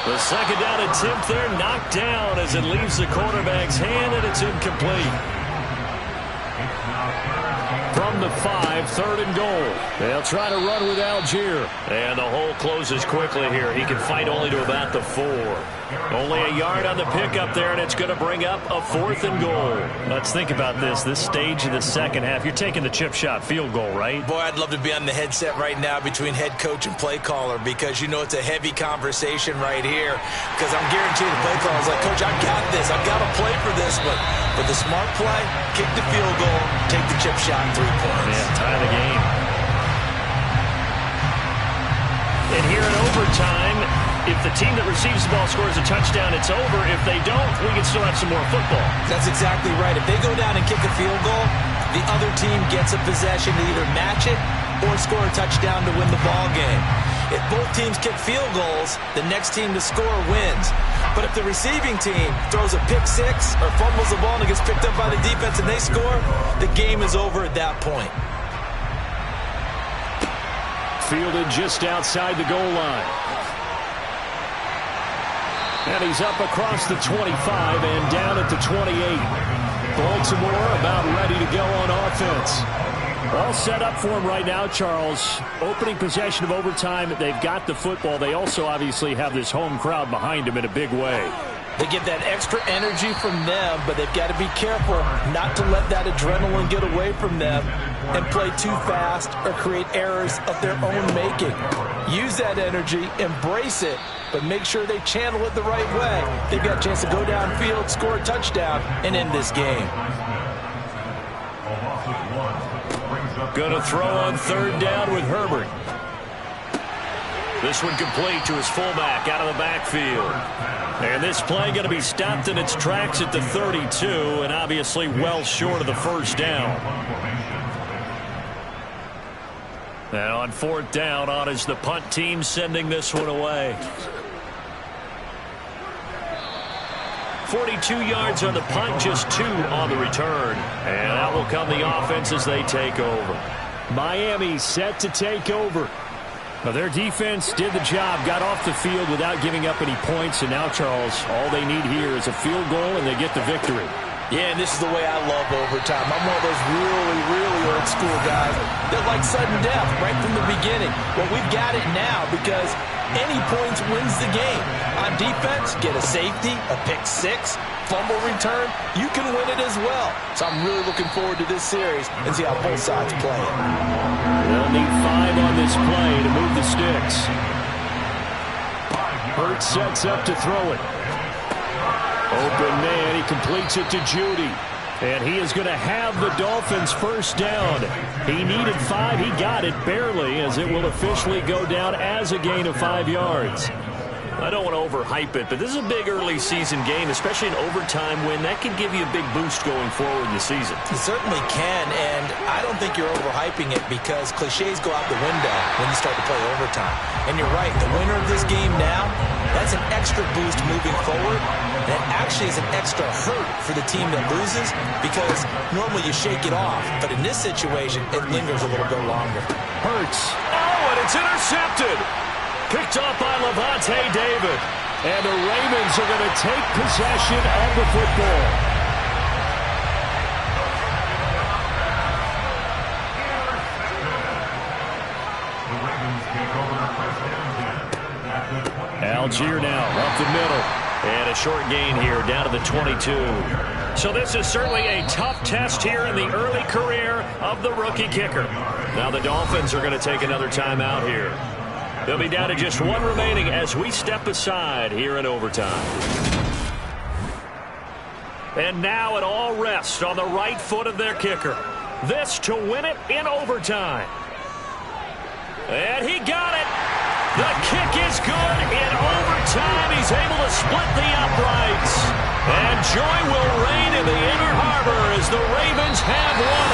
B: The 2nd down attempt there knocked down as it leaves the quarterback's hand, and it's incomplete. From the 5, 3rd and goal. They'll try to run with Algier. And the hole closes quickly here. He can fight only to about the 4. Only a yard on the pickup there, and it's going to bring up a 4th and goal.
E: Let's think about this stage of the second half. You're taking the chip shot field goal, right?
C: Boy, I'd love to be on the headset right now between head coach and play caller, because you know it's a heavy conversation right here, because I'm guaranteed the play caller's like, Coach, I've got this. I've got to play for this one. But the smart play, kick the field goal, take the chip shot, 3 points.
E: Yeah, tie the game. And here in overtime, if the team that receives the ball scores a touchdown, it's over. If they don't, we can still have some more football.
C: That's exactly right. If they go down and kick a field goal, the other team gets a possession to either match it or score a touchdown to win the ball game. If both teams kick field goals, the next team to score wins. But if the receiving team throws a pick 6 or fumbles the ball and it gets picked up by the defense and they score, the game is over at that point.
B: Fielded just outside the goal line. And he's up across the 25 and down at the 28. Baltimore about ready to go on offense. All set up for him right now, Charles. Opening possession of overtime. They've got the football. They also obviously have this home crowd behind them in a big way.
C: They get that extra energy from them, but they've got to be careful not to let that adrenaline get away from them and play too fast or create errors of their own making. Use that energy, embrace it, but make sure they channel it the right way. They've got a chance to go downfield, score a touchdown, and end this game.
B: Going to throw on 3rd down with Herbert. This one complete to his fullback out of the backfield. And this play going to be stopped in its tracks at the 32, and obviously well short of the 1st down. And on 4th down, on is the punt team sending this one away. 42 yards on the punt, just 2 on the return. And out will come the offense as they take over. Miami set to take over.
E: Now, their defense did the job, got off the field without giving up any points, and now, Charles, all they need here is a field goal, and they get the victory.
C: Yeah, and this is the way I love overtime. I'm one of those really, really old school guys that like sudden death right from the beginning. Well, we've got it now because any points wins the game. On defense, get a safety, a pick 6, fumble return, you can win it as well. So I'm really looking forward to this series and see how both sides play it.
B: They'll need 5 on this play to move the sticks. Hurts sets up to throw it. Open man, he completes it to Judy. And he is going to have the Dolphins' 1st down. He needed 5. He got it barely, as it will officially go down as a gain of 5 yards. I don't want to overhype it, but this is a big early season game, especially an overtime win. That can give you a big boost going forward in the season.
C: It certainly can, and I don't think you're overhyping it because cliches go out the window when you start to play overtime. And you're right, the winner of this game now, that's an extra boost moving forward. And it actually is an extra hurt for the team that loses because normally you shake it off. But in this situation, it lingers a little bit longer.
B: Hurts. Oh, and it's intercepted. Picked off by Levante David. And the Ravens are going to take possession of the football. Algier now up the middle. And a short gain here down to the 22.
E: So this is certainly a tough test here in the early career of the rookie kicker.
B: Now the Dolphins are going to take another timeout here. They'll be down to just 1 remaining as we step aside here in overtime.
E: And now it all rests on the right foot of their kicker. This to win it in overtime. And he got it. The kick is good in overtime. He's able to split the uprights. And joy will reign in the Inner Harbor as the Ravens have won